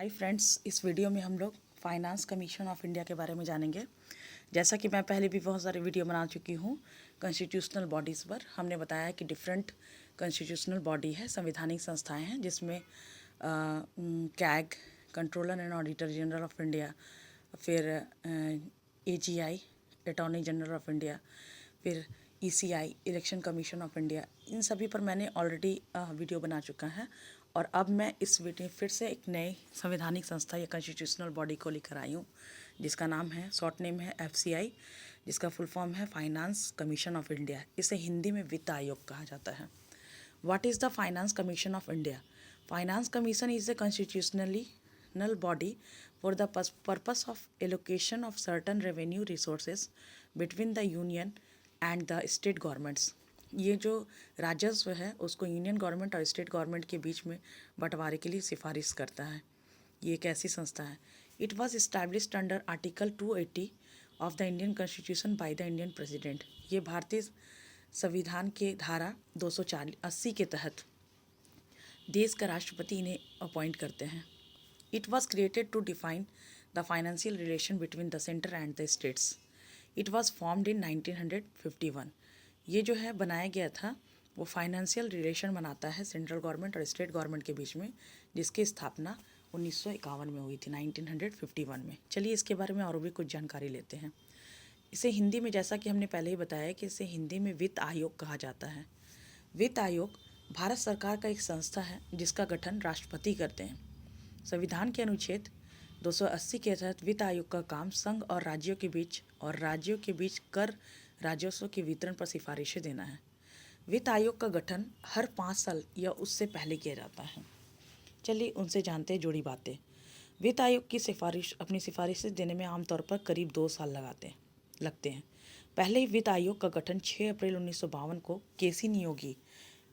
Hi friends, इस video में हम लोग फाइनेंस कमीशन ऑफ इंडिया के बारे में जानेंगे। जैसा कि मैं पहले भी बहुत सारे वीडियो बना चुकी हूँ कॉन्स्टिट्यूशनल बॉडीज़ पर। हमने बताया कि डिफरेंट कॉन्स्टिट्यूशनल बॉडी है, संवैधानिक संस्थाएं हैं, जिसमें CAG, controller and auditor general of India, फिर AGI, attorney general of India, फिर ECI, election commission of India. इन सभी पर मैंने ऑलरेडी वीडियो बना चुका है और अब मैं इस वीडियो फिर से एक नई संवैधानिक संस्था या कॉन्स्टिट्यूशनल बॉडी को लेकर आई हूँ, जिसका नाम है, शॉर्ट नेम है FCI, जिसका फुल फॉर्म है फाइनेंस कमीशन ऑफ इंडिया। इसे हिंदी में वित्त आयोग कहा जाता है। What is the finance commission of India? Finance commission is a constitutional body for the purpose of allocation of certain revenue resources between the union and the state governments। ये जो राजस्व है उसको यूनियन गवर्नमेंट और state government के बीच में बंटवारे के लिए सिफारिश करता है। ये एक ऐसी संस्था है। It was established under article 280 of the Indian constitution by the Indian president. ये भारतीय संविधान के धारा 280 के तहत देश का राष्ट्रपति इन्हें अपॉइंट करते हैं। It was created to define the financial relation between the centre and the states. It was formed in 1951। ये जो है बनाया गया था, वो फाइनेंशियल रिलेशन बनाता है सेंट्रल गवर्नमेंट और स्टेट गवर्नमेंट के बीच में, जिसकी स्थापना 1951 में हुई थी, 1951 में। चलिए इसके बारे में और भी कुछ जानकारी लेते हैं। इसे हिंदी में, जैसा कि हमने पहले ही बताया, कि इसे हिंदी में वित्त आयोग कहा जाता है। वित्त आयोग भारत सरकार का एक संस्था है जिसका गठन राष्ट्रपति करते हैं। संविधान के अनुच्छेद 280 के तहत वित्त आयोग का काम संघ और राज्यों के बीच कर राजस्व के वितरण पर सिफारिशें देना है। वित्त आयोग का गठन हर 5 साल या उससे पहले किया जाता है। चलिए उनसे जानते हैं जुड़ी बातें। वित्त आयोग की अपनी सिफारिशें देने में आमतौर पर करीब 2 साल लगते हैं। पहले ही वित्त आयोग का गठन 6 अप्रैल 1952 को केसी नियोगी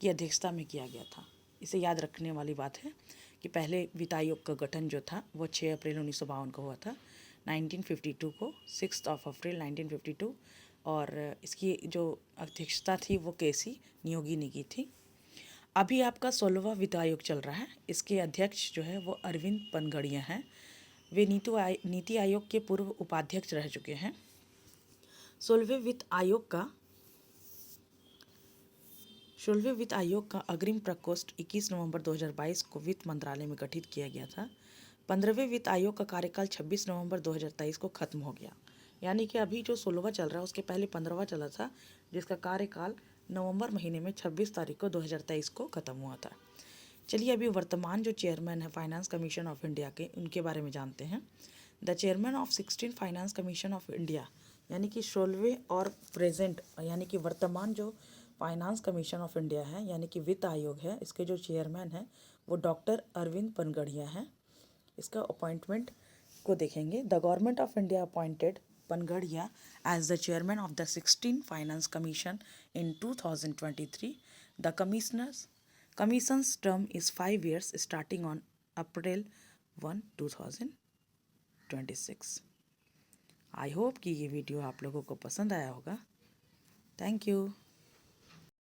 की अध्यक्षता में किया गया था। इसे याद रखने वाली बात है कि पहले वित्त आयोग का गठन जो था वो 6 अप्रैल 1952 को हुआ था, 1952 को, 6 अप्रैल 1952, और इसकी जो अध्यक्षता थी वो केसी नियोगी ने की थी। अभी आपका 16वां वित्त आयोग चल रहा है। इसके अध्यक्ष जो है वो अरविंद पनगड़िया हैं। वे नीति आयोग के पूर्व उपाध्यक्ष रह चुके हैं। 16वें वित्त आयोग का अग्रिम प्रकोष्ठ 21 नवंबर 2022 को वित्त मंत्रालय में गठित किया गया था। 15वें वित्त आयोग का कार्यकाल 26 नवंबर 2023 को खत्म हो गया। यानी कि अभी जो 16वां चल रहा है उसके पहले 15वां चला था, जिसका कार्यकाल नवंबर महीने में 26 तारीख को 2023 को ख़त्म हुआ था। चलिए अभी वर्तमान जो चेयरमैन है फाइनेंस कमीशन ऑफ इंडिया के, उनके बारे में जानते हैं। The chairman of 16 finance commission of India, यानी कि 16वें और प्रेजेंट, यानी कि वर्तमान जो फाइनेंस कमीशन ऑफ इंडिया है, यानी कि वित्त आयोग है, इसके जो चेयरमैन है वो डॉक्टर अरविंद पनगड़िया हैं। इसका अपॉइंटमेंट को देखेंगे। The government of India appointed Pangadia as the chairman of the 16 Finance Commission in 2023. The commission's term is 5 years starting on April 1, 2026. I hope कि ये वीडियो आप लोगों को पसंद आया होगा। Thank you.